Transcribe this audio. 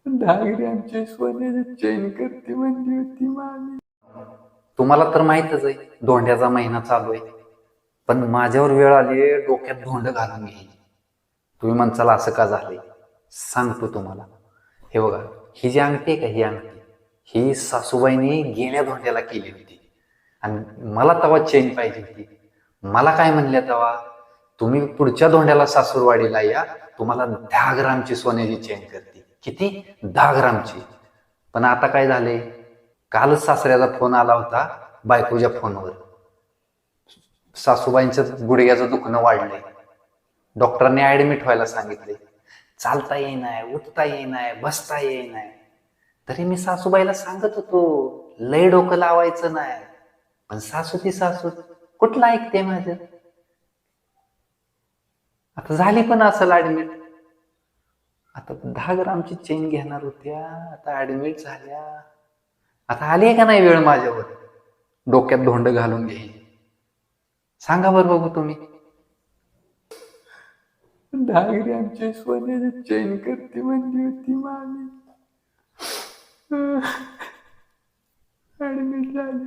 धागरी आमची सोन्याची चेन करते म्हणली होती मामी. तुम्हाला तर माहीतच आहे धोंड्याचा महिना चालू आहे. पण माझ्यावर वेळ आली आहे डोक्यात धोंड घालून घ्यायची. तुम्ही म्हणसाल असं का झालंय? सांगतो तुम्हाला. हे बघा, ही जी अंगठी आहे का, ही अंगठी ही सासूबाईंनी गेल्या धोंड्याला केली होती आणि मला तेव्हा चेन पाहिजे होती. मला काय म्हणल्या तेव्हा, तुम्ही पुढच्या धोंड्याला सासूरवाडीला या, तुम्हाला 10 ग्रामची सोन्याची चेन करते. किती? 10 ग्रामची. पण आता काय झाले, कालच सासऱ्याचा फोन आला होता बायकोच्या फोनवर. सासूबाईंचं गुडघ्याचं दुखणं वाढलंय, डॉक्टरांनी ऍडमिट व्हायला सांगितले. चालता येईनाय, उठता येईनाय, बसता येईनाय. तरी मी सासूबाईला सांगत होतो लय डोकं लावायचं नाही, पण सासू ती सासू कुठलं ऐकते माझं. आता झाली पण असं ऍडमिट. आता 10 ग्रामची चेन घेणार होत्या, आता ऍडमिट झाल्या. आता आली का नाही वेळ माझ्यावर डोक्यात धोंड घालून घ्यायची? सांगा बरं बघू तुम्ही. धागरी आमची सोन्याची चेन करते म्हणली होती मामी. ऍडमिट झाली.